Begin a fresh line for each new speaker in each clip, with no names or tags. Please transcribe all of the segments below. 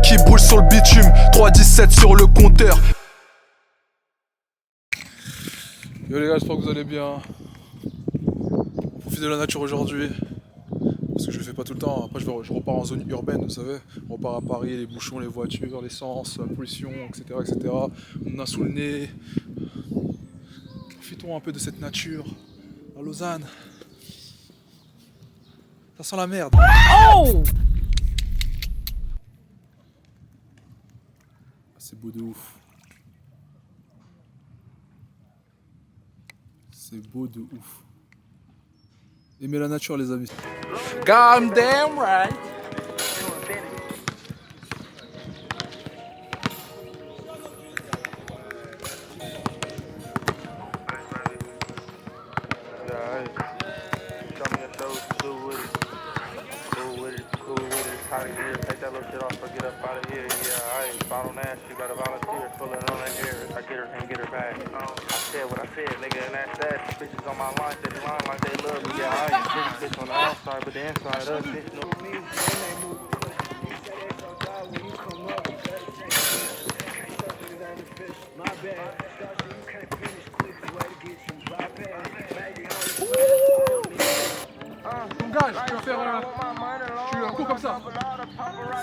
qui brûle sur le bitume. 3-17 sur le compteur. Yo les gars, j'espère que vous allez bien. On profite de la nature aujourd'hui. Parce que je le fais pas tout le temps. Après je repars en zone urbaine, vous savez. On repart à Paris, les bouchons, les voitures, l'essence, la pollution, etc., etc. On a sous le nez. Profitons un peu de cette nature. À Lausanne. Ça sent la merde.
Oh!
C'est beau de ouf. C'est beau de ouf. Aimez la nature les amis. God damn right.
Take that little shit off, so get up out of here. Yeah, I ain't bottle ass. You better volunteer. Pull it on her hair. If I get her, can't get her back. I said what I said, nigga, and that's that. Bitches on my line, they line like they love me. Yeah, I ain't pretty bitch on the outside, but the inside us, bitch, know me. My bad. You can't finish quick. Way to get some bypass.
Ton gage, tu vas faire tu cours comme ça.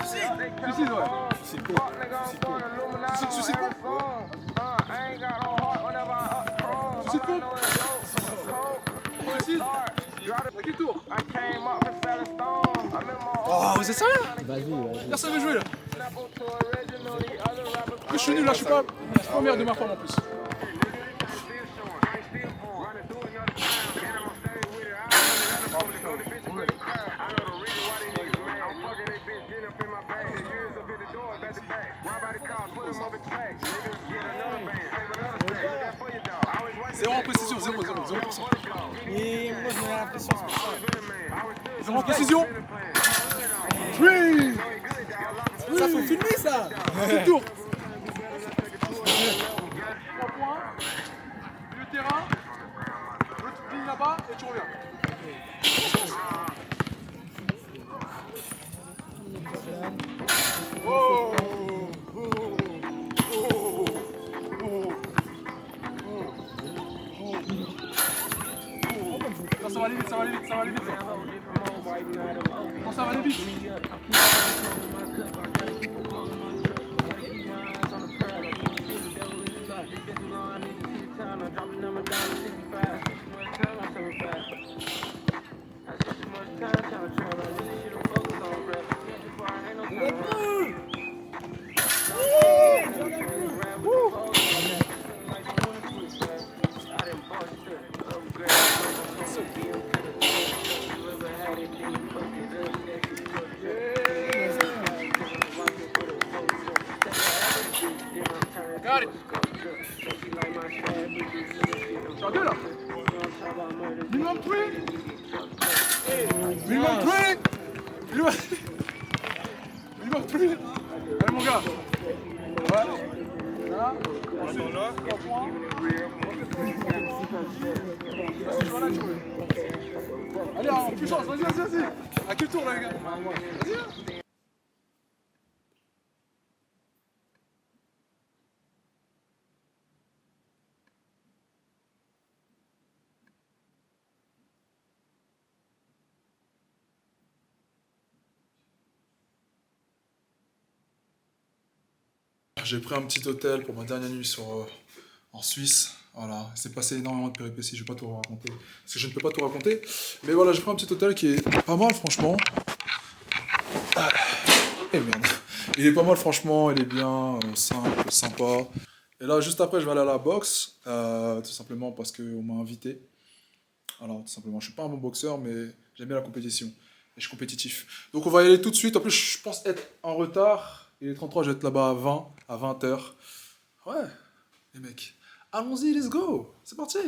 Suicide, ouais. Suicide pompe. Suicide pompe. Suicide. À quel tour? Oh, vous êtes sérieux?
Vas-y.
Personne veut jouer là. Je suis nul là, je suis pas meilleur de ma forme en plus. Zéro en précision, 0%.
Et moi je mets la pression, c'est pour ça.
Zéro en précision. Oui.
Ça faut filmer ça.
C'est tour. 3 points. Le terrain. L'autre ligne là-bas et tu reviens. Oh. Ça va aller vite, ça va aller vite, ça va aller vite. Non, ça va aller vite. Got it. T'as deux là. Minimum 3. Minimum 3. Minimum 3. Allez mon gars. Ouais. Là. Ensuite, 3 points. Allez, en puissance, vas-y. À quel tour là les gars? Vas-y. J'ai pris un petit hôtel pour ma dernière nuit en Suisse. Voilà, il s'est passé énormément de péripéties, je vais pas tout raconter. Parce que je ne peux pas tout raconter. Mais voilà, j'ai pris un petit hôtel qui est pas mal, franchement. Ah, et merde. Il est pas mal, franchement, il est bien, simple, sympa. Et là, juste après, je vais aller à la boxe. Tout simplement parce qu'on m'a invité. Alors, tout simplement, je suis pas un bon boxeur, mais j'aime bien la compétition. Et je suis compétitif. Donc, on va y aller tout de suite. En plus, je pense être en retard. Il est 33, je vais être là-bas à 20h. Ouais, les mecs. Allons-y, let's go. C'est parti.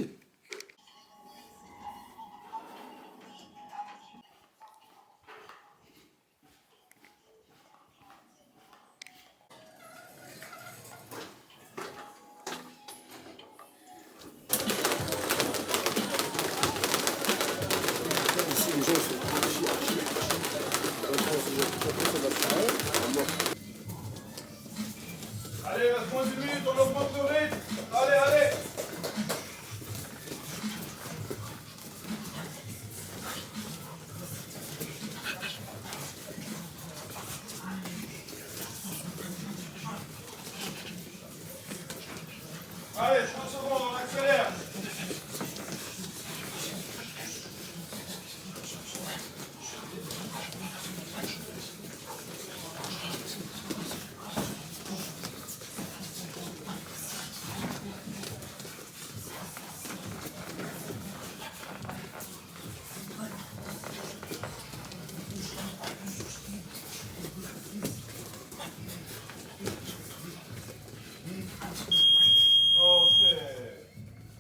reste moins d'une minute, on augmente le rythme. Allez, allez. Allez, 30 secondes, on accélère.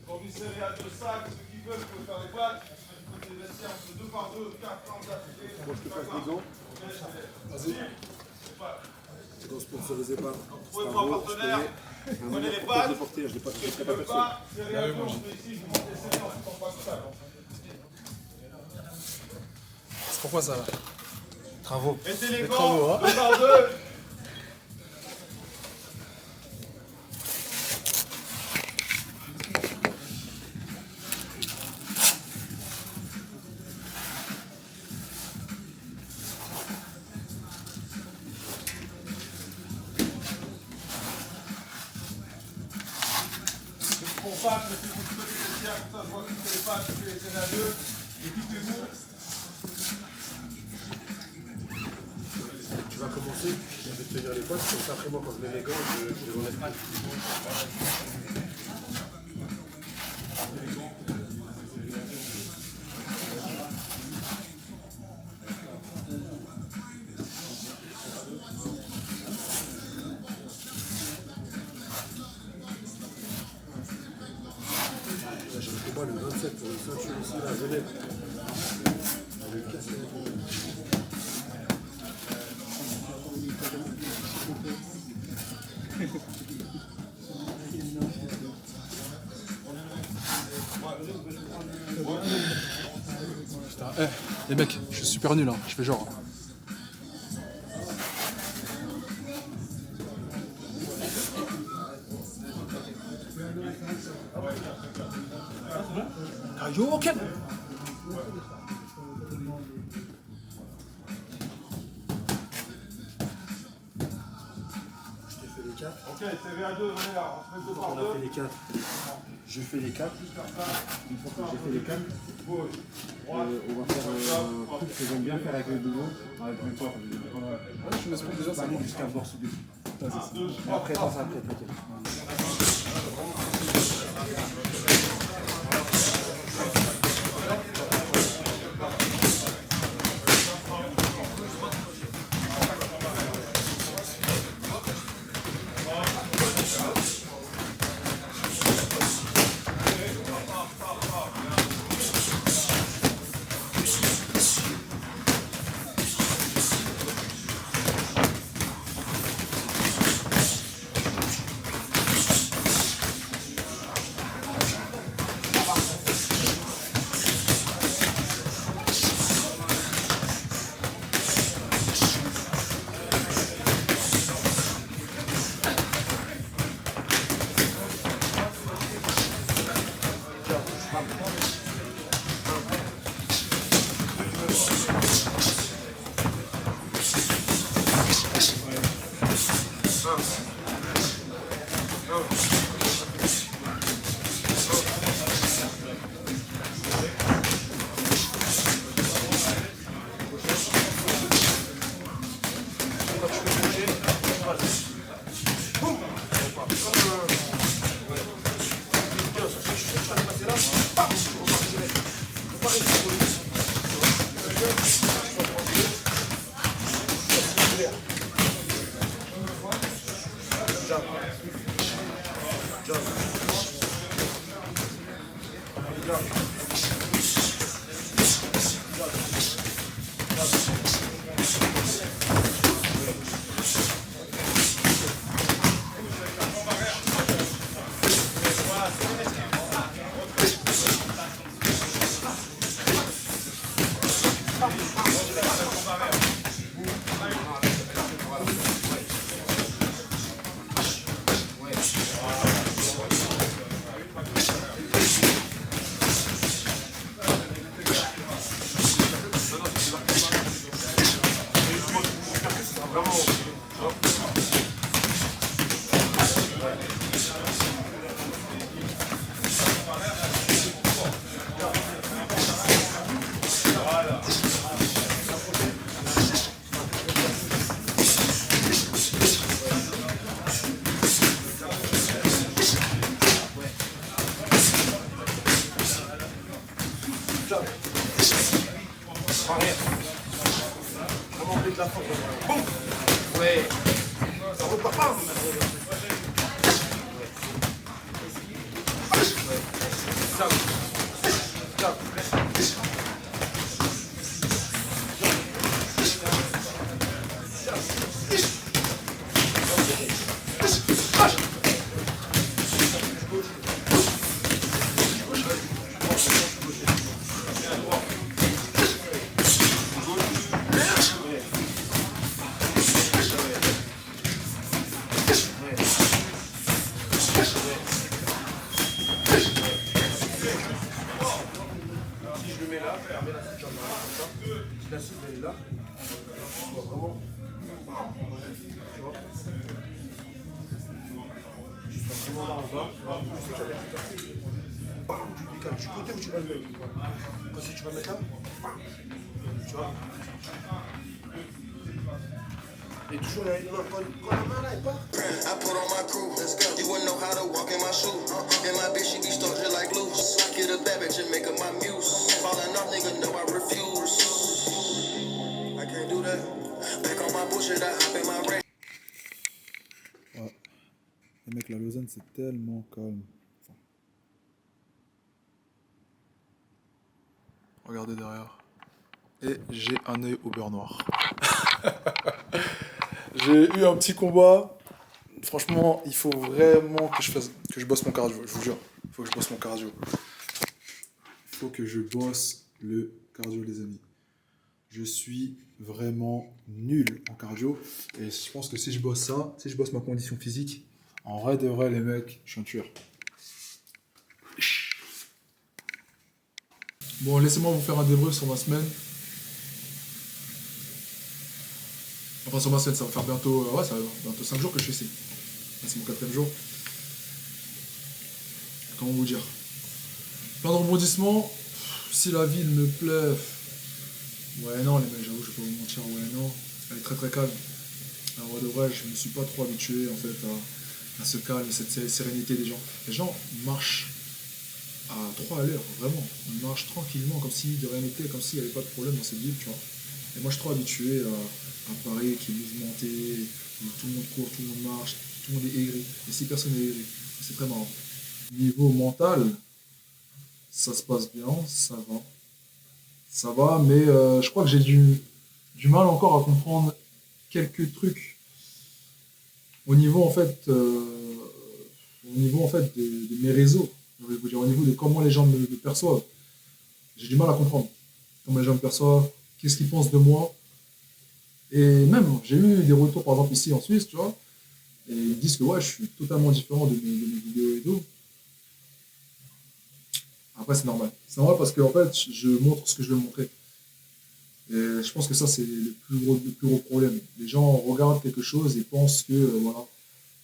Commissariat de sac, ceux qui veulent, vous pouvez faire les pattes. Je peux les laisser entre 2 par 2, 4 ans d'affilée.
Moi, je te passe les os.
Vas-y.
C'est qu'on sponsorisait pas.
Vous pouvez prendre un partenaire. Prenez les pattes.
Je l'ai pas
Ceux qui ne veulent pas, c'est rien. On fait ici, vous montez ces gens, on ne pas tout ça.
C'est pourquoi ça là?
Travaux.
Mettez les
travaux,
gants,
hein.
2 par 2. Compact, mettez vous tous les vestiaires, comme ça je vois que les pattes, je les tiens à deux. Équipez-vous.
Tu vas commencer, je vais te tenir les potes, comme ça après moi quand je mets les gants, je les enlève pas. J'ai un combat le 27 pour une ceinture ici là, à Genève. Je vais casser la gueule.
Putain, les mecs, je suis super nul, hein. Je fais genre. Are you okay?
Ok, TV à 2, on est là. On se met 2 par
On
2.
a fait les 4. Je fais les 4. Une fois que j'ai fait les 4, on va faire un truc que j'aime bien faire avec le double. Avec le corps.
Je m'explique déjà,
On va
ça.
aller jusqu'à bord sous Et après, passe après, t'inquiète. Du côté où tu vas le mettre. Quand tu vas le mettre là, tu vois. Et toujours quand la main là, elle part.
I put on my crew, let's go. You wouldn't know how to walk in my shoe. And my bitch, she be started like loose. I get a bad bitch and make her my muse. Falling off, nigga, no, I refuse. I can't do that. Back on my bullshit, I hop in my race.
Ouais. Les mecs, la Lausanne, c'est tellement calme. Enfin. Regardez derrière. Et j'ai un œil au beurre noir. J'ai eu un petit combat. Franchement, il faut vraiment que je bosse mon cardio, je vous jure. Il faut que je bosse mon cardio. Il faut que je bosse le cardio, les amis. Je suis vraiment nul en cardio. Et je pense que si je bosse ça, si je bosse ma condition physique, en vrai de vrai, les mecs, je suis un tueur. Bon, laissez-moi vous faire un débrief sur ma semaine. Enfin, sur ma semaine, ça va faire bientôt, ça va bientôt 5 jours que je suis ici. C'est mon 4e jour. Comment vous dire? Plein de rebondissements. Si la ville me plaît... Ouais, non, les mecs, j'avoue, je vais pas vous mentir. Ouais, non. Elle est très très calme. En vrai de vrai, je me suis pas trop habitué, en fait, à ce calme et cette sérénité des gens. Les gens marchent à 3 à l'heure, vraiment. Ils marchent tranquillement, comme si de rien n'était, comme s'il n'y avait pas de problème dans cette ville, tu vois. Et moi, je suis trop habitué à Paris, qui est mouvementé, où tout le monde court, tout le monde marche, tout le monde est aigri. Et si personne n'est aigri, c'est très marrant. Niveau mental, ça se passe bien, ça va. Ça va, mais je crois que j'ai du mal encore à comprendre quelques trucs au niveau en fait, de mes réseaux. Je vais vous dire, au niveau de comment les gens me perçoivent. J'ai du mal à comprendre comment les gens me perçoivent, qu'est-ce qu'ils pensent de moi. Et même, j'ai eu des retours, par exemple, ici en Suisse, tu vois, et ils me disent que ouais, je suis totalement différent de mes vidéos et tout. Après, c'est normal. C'est normal parce que, en fait, je montre ce que je veux montrer. Et je pense que ça, c'est le plus gros problème. Les gens regardent quelque chose et pensent que, voilà,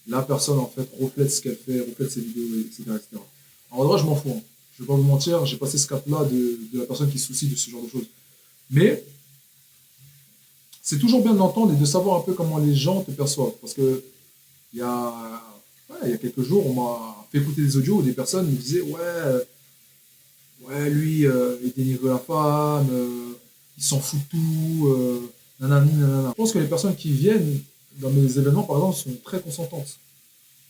la personne, en fait, reflète ce qu'elle fait, reflète ses vidéos, etc., etc. En vrai, je m'en fous. Hein. Je ne vais pas vous mentir, j'ai passé ce cap-là de la personne qui se soucie de ce genre de choses. Mais, c'est toujours bien de l'entendre et de savoir un peu comment les gens te perçoivent. Parce que, il y a quelques jours, on m'a fait écouter des audios où des personnes me disaient ouais, lui, il dénigre la femme, il s'en fout de tout, nanani, nanana. Je pense que les personnes qui viennent dans mes événements, par exemple, sont très consentantes.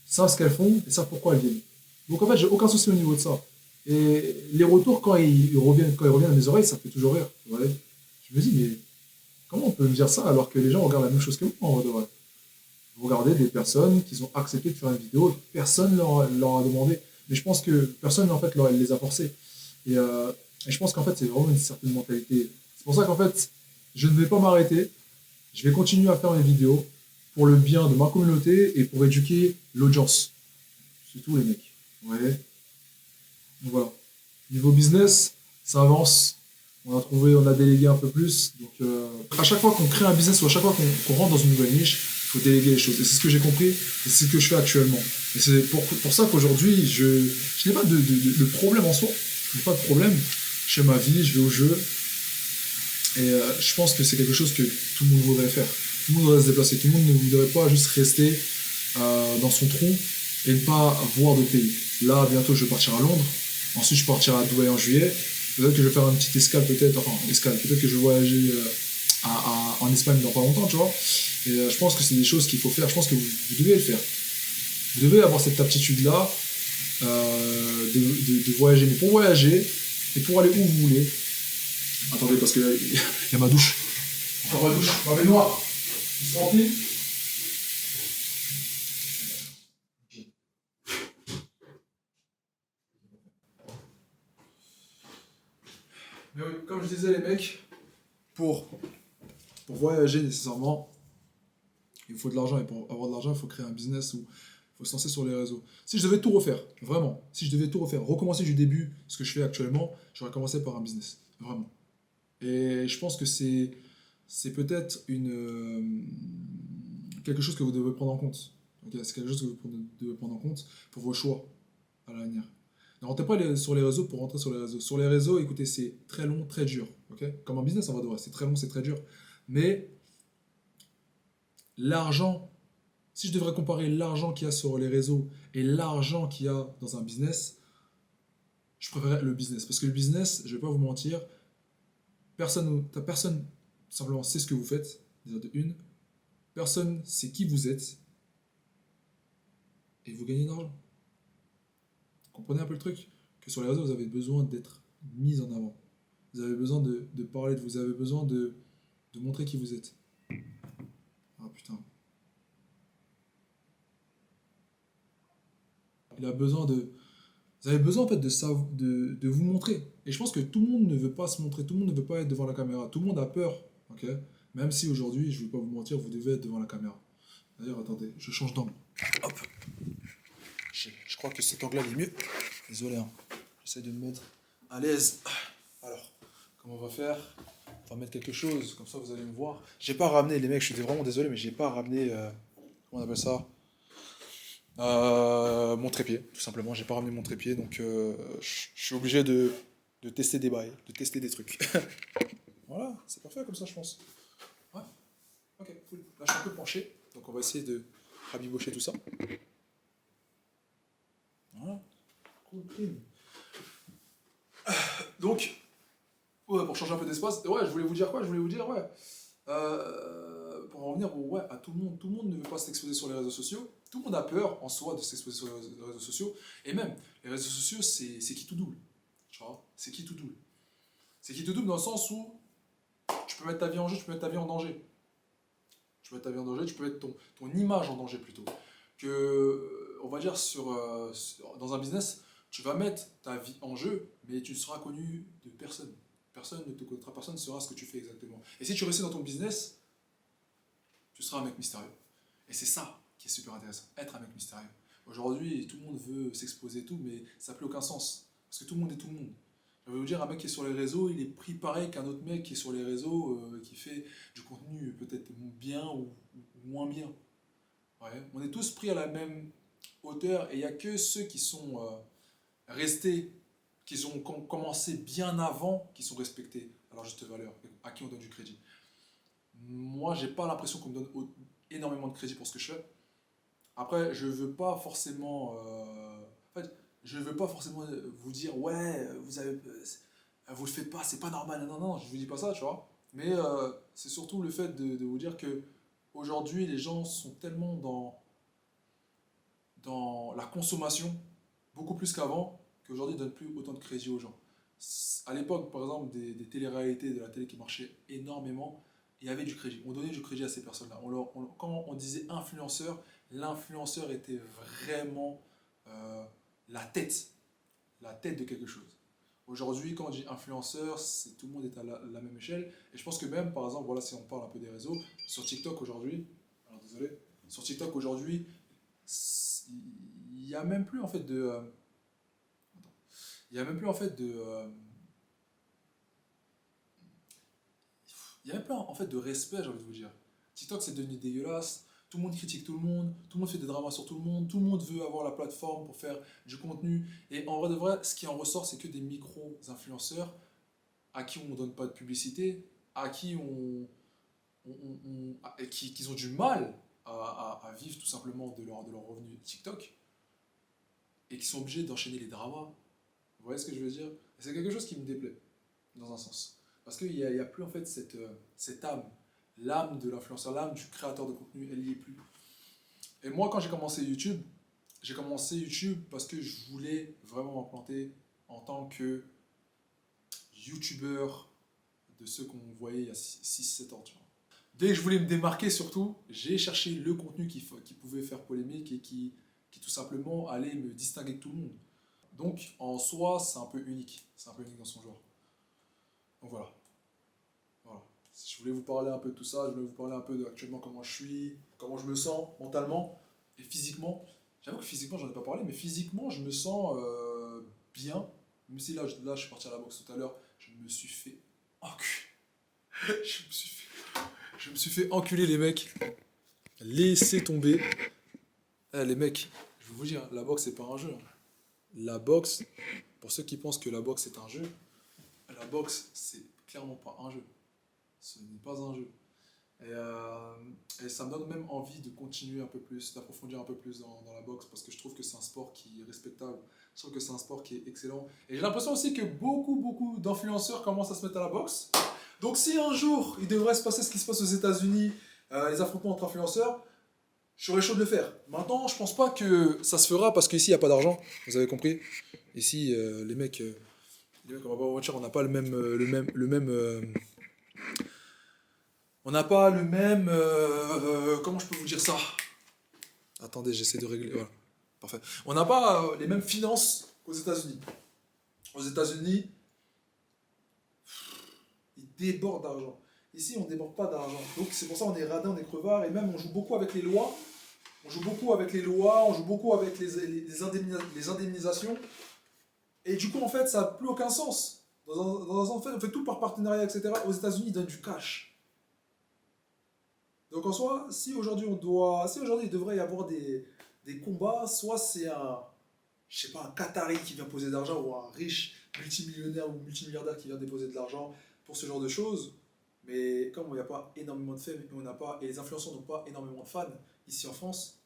Ils savent ce qu'elles font et savent pourquoi elles viennent. Donc en fait, j'ai aucun souci au niveau de ça. Et les retours, quand ils reviennent à mes oreilles, ça fait toujours rire. Ouais. Je me dis, mais comment on peut me dire ça alors que les gens regardent la même chose que moi, en vrai de vrai? Vous regardez des personnes qui ont accepté de faire une vidéo, personne leur a demandé. Mais je pense que personne, en fait, les a forcés. Et je pense qu'en fait, c'est vraiment une certaine mentalité. C'est pour ça qu'en fait, je ne vais pas m'arrêter. Je vais continuer à faire mes vidéos pour le bien de ma communauté et pour éduquer l'audience. C'est tout, les mecs. Ouais. Donc voilà. Niveau business, ça avance. On a délégué un peu plus. Donc, à chaque fois qu'on crée un business ou à chaque fois qu'on rentre dans une nouvelle niche, faut déléguer les choses. Et c'est ce que j'ai compris, et c'est ce que je fais actuellement. Et c'est pour ça qu'aujourd'hui, je n'ai pas de problème en soi. Je n'ai pas de problème. Je fais ma vie, je vais au jeu. Et je pense que c'est quelque chose que tout le monde voudrait faire. Tout le monde voudrait se déplacer. Tout le monde ne voudrait pas juste rester dans son trou et ne pas voir de pays. Là, bientôt, je vais partir à Londres. Ensuite, je partirai à Dubaï en juillet. Peut-être que je vais faire une petite escale, peut-être que je vais voyager en Espagne dans pas longtemps, tu vois. Et je pense que c'est des choses qu'il faut faire. Je pense que vous devez le faire. Vous devez avoir cette aptitude-là de voyager. Mais pour voyager et pour aller où vous voulez. Attendez, parce que il y a ma douche. Encore ma douche, ma baignoire. Ils sont remplis. Mais oui, comme je disais, les mecs, pour voyager nécessairement, il faut de l'argent. Et pour avoir de l'argent, il faut créer un business où il faut se lancer sur les réseaux. Si je devais tout refaire, vraiment, si je devais tout refaire, recommencer du début, ce que je fais actuellement, j'aurais commencé par un business. Vraiment. Et je pense que c'est peut-être quelque chose que vous devez prendre en compte. Okay, c'est quelque chose que vous devez prendre en compte pour vos choix à l'avenir. Ne rentrez pas sur les réseaux pour rentrer sur les réseaux. Sur les réseaux, écoutez, c'est très long, très dur. Okay, comme un business, en vrai de vrai, c'est très long, c'est très dur. Mais l'argent, si je devrais comparer l'argent qu'il y a sur les réseaux et l'argent qu'il y a dans un business, je préférerais le business. Parce que le business, je ne vais pas vous mentir, personne simplement sait ce que vous faites, déjà de une. Personne sait qui vous êtes. Et vous gagnez de l'argent. Comprenez un peu le truc? Que sur les réseaux, vous avez besoin d'être mis en avant. Vous avez besoin de parler de vous. Vous avez besoin de montrer qui vous êtes. Ah putain. Il a besoin de... Vous avez besoin en fait de vous montrer. Et je pense que tout le monde ne veut pas se montrer, tout le monde ne veut pas être devant la caméra. Tout le monde a peur, ok? Même si aujourd'hui, je ne vais pas vous mentir, vous devez être devant la caméra. D'ailleurs, attendez, je change d'angle. Hop. Je crois que cet angle-là est mieux. Désolé, hein. J'essaie de me mettre à l'aise. Alors, comment on va faire? On va mettre quelque chose, comme ça vous allez me voir. J'ai pas ramené, les mecs, je suis vraiment désolé, mais j'ai pas ramené... comment on appelle ça? Mon trépied, tout simplement. J'ai pas ramené mon trépied, donc je suis obligé de tester des bails, de tester des trucs. Voilà, c'est parfait comme ça, je pense. Ouais, ok, cool. Là, je suis un peu penché, donc on va essayer de rabibocher tout ça. Voilà, cool, clean. Donc, ouais, pour changer un peu d'espace, ouais, je voulais vous dire quoi? Je voulais vous dire, ouais. Pour en revenir à tout le monde ne veut pas s'exposer sur les réseaux sociaux. Tout le monde a peur en soi de s'exposer sur les réseaux sociaux. Et même, les réseaux sociaux, c'est qui tout double. Tu vois, c'est qui tout double. C'est qui tout double dans le sens où tu peux mettre ta vie en jeu, tu peux mettre ta vie en danger. Tu peux mettre ta vie en danger, tu peux mettre ton image en danger plutôt. On va dire, dans un business, tu vas mettre ta vie en jeu, mais tu ne seras connu de personne. Personne ne te connaîtra, personne ne saura ce que tu fais exactement. Et si tu restes dans ton business, tu seras un mec mystérieux. Et c'est ça qui est super intéressant, être un mec mystérieux. Aujourd'hui, tout le monde veut s'exposer et tout, mais ça n'a plus aucun sens. Parce que tout le monde est tout le monde. Je vais vous dire, un mec qui est sur les réseaux, il est pris pareil qu'un autre mec qui est sur les réseaux, qui fait du contenu peut-être bien ou moins bien. Ouais. On est tous pris à la même hauteur, et il n'y a que ceux qui sont restés, qui ont commencé bien avant, qui sont respectés à leur juste valeur, à qui on donne du crédit. Moi, j'ai pas l'impression qu'on me donne énormément de crédit pour ce que je fais. Après, je veux pas forcément... en fait, je veux pas forcément vous dire, ouais, vous le faites pas, c'est pas normal. Non, non, je vous dis pas ça, tu vois. Mais c'est surtout le fait de vous dire que aujourd'hui, les gens sont tellement dans la consommation, beaucoup plus qu'avant, qu'aujourd'hui, ils ne donnent plus autant de crédit aux gens. À l'époque, par exemple, des téléréalités, de la télé qui marchaient énormément, il y avait du crédit. On donnait du crédit à ces personnes-là. Quand on disait influenceur, l'influenceur était vraiment la tête de quelque chose. Aujourd'hui, quand on dit influenceur, tout le monde est à la même échelle. Et je pense que même, par exemple, voilà, si on parle un peu des réseaux, sur TikTok aujourd'hui, alors désolé, sur TikTok aujourd'hui, il n'y a même plus en fait de... il n'y a même plus en fait de... il n'y a même plus en fait de respect, j'ai envie de vous dire. TikTok, c'est devenu dégueulasse. tout le monde critique tout le monde fait des dramas sur tout le monde veut avoir la plateforme pour faire du contenu. Et en vrai de vrai, ce qui en ressort, c'est que des micro-influenceurs à qui on ne donne pas de publicité, à qui qui ont du mal à vivre tout simplement de leur revenu TikTok et qui sont obligés d'enchaîner les dramas. Vous voyez ce que je veux dire? C'est quelque chose qui me déplaît, dans un sens. Parce qu'il n'y a plus en fait cette âme, l'âme de l'influenceur, l'âme du créateur de contenu, elle n'y est plus. Et moi, quand j'ai commencé YouTube parce que je voulais vraiment m'implanter en tant que YouTubeur de ceux qu'on voyait il y a 6-7 ans. Tu vois. Dès que je voulais me démarquer surtout, j'ai cherché le contenu qui pouvait faire polémique et qui tout simplement allait me distinguer de tout le monde. Donc en soi, c'est un peu unique. C'est un peu unique dans son genre. Donc voilà. Je voulais vous parler un peu de tout ça, je voulais vous parler un peu de actuellement comment je suis, comment je me sens mentalement et physiquement. J'avoue que physiquement, j'en ai pas parlé, mais physiquement, je me sens bien. Même si là, je suis parti à la boxe tout à l'heure, je me suis fait enculer. Je me suis fait enculer, les mecs. Laissez tomber. Les mecs, je vais vous dire, la boxe, c'est pas un jeu. La boxe, pour ceux qui pensent que la boxe est un jeu, la boxe, c'est clairement pas un jeu. Ce n'est pas un jeu. Et ça me donne même envie de continuer un peu plus, d'approfondir un peu plus dans la boxe, parce que je trouve que c'est un sport qui est respectable. Je trouve que c'est un sport qui est excellent. Et j'ai l'impression aussi que beaucoup d'influenceurs commencent à se mettre à la boxe. Donc si un jour, il devrait se passer ce qui se passe aux États-Unis, les affrontements entre influenceurs, je serais chaud de le faire. Maintenant, je pense pas que ça se fera, parce qu'ici, il n'y a pas d'argent. Vous avez compris? Ici, les mecs, on va pas vous mentir, on n'a pas on n'a pas le même... comment je peux vous dire ça? Attendez, j'essaie de régler. Voilà, parfait. On n'a pas les mêmes finances qu'aux États-Unis. Aux États-Unis, ils débordent d'argent. Ici, on ne déborde pas d'argent. Donc, c'est pour ça qu'on est radin, on est crevard, et même on joue beaucoup avec les lois. On joue beaucoup avec les indemnisations. Et du coup, en fait, ça n'a plus aucun sens. En fait, on fait tout par partenariat, etc. Aux États-Unis, ils donnent du cash. Donc en soi, si aujourd'hui il devrait y avoir des combats, soit c'est un Qatari qui vient poser de l'argent, ou un riche multimillionnaire ou multimilliardaire qui vient déposer de l'argent pour ce genre de choses. Mais comme il n'y a pas énormément de fans et les influenceurs n'ont pas énormément de fans ici en France,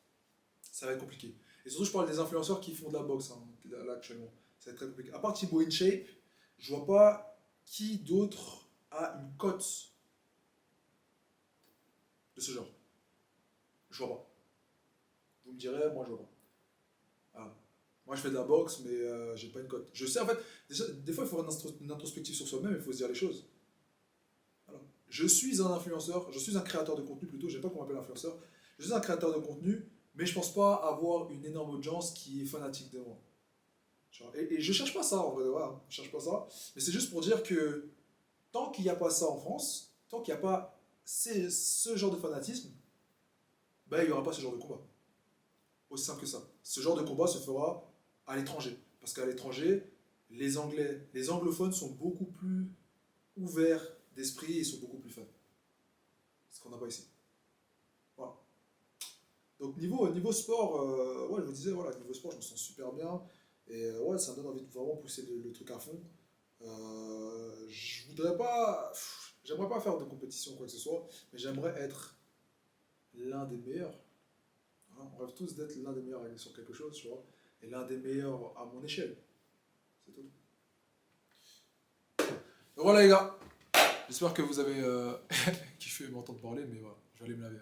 ça va être compliqué. Et surtout, je parle des influenceurs qui font de la boxe là actuellement. Ça va être très compliqué. À part Thibaut InShape, je vois pas qui d'autre a une cote de ce genre. Je vois pas. Vous me direz, moi je vois pas. Voilà. Moi je fais de la boxe, mais j'ai pas une cote. Je sais en fait, déjà, des fois il faut avoir une introspective sur soi-même, il faut se dire les choses. Voilà. Je suis un influenceur, je suis un créateur de contenu plutôt, j'aime pas qu'on m'appelle influenceur. Je suis un créateur de contenu, mais je pense pas avoir une énorme audience qui est fanatique de moi. Et je cherche pas ça en vrai, voilà. Je cherche pas ça. Mais c'est juste pour dire que tant qu'il n'y a pas ça en France, tant qu'il n'y a pas ce genre de fanatisme, ben, il n'y aura pas ce genre de combat. Aussi simple que ça. Ce genre de combat se fera à l'étranger. Parce qu'à l'étranger, les anglophones sont beaucoup plus ouverts d'esprit et sont beaucoup plus fans. Ce qu'on n'a pas ici. Voilà. Donc niveau sport, ouais, je vous disais, voilà, niveau sport, je me sens super bien. Et ouais, ça me donne envie de vraiment pousser le truc à fond. J'aimerais pas faire de compétition ou quoi que ce soit, mais j'aimerais être l'un des meilleurs. Voilà, on rêve tous d'être l'un des meilleurs sur quelque chose, tu vois, et l'un des meilleurs à mon échelle. C'est tout. Donc voilà les gars, j'espère que vous avez kiffé m'entendre parler, mais voilà, je vais aller me laver.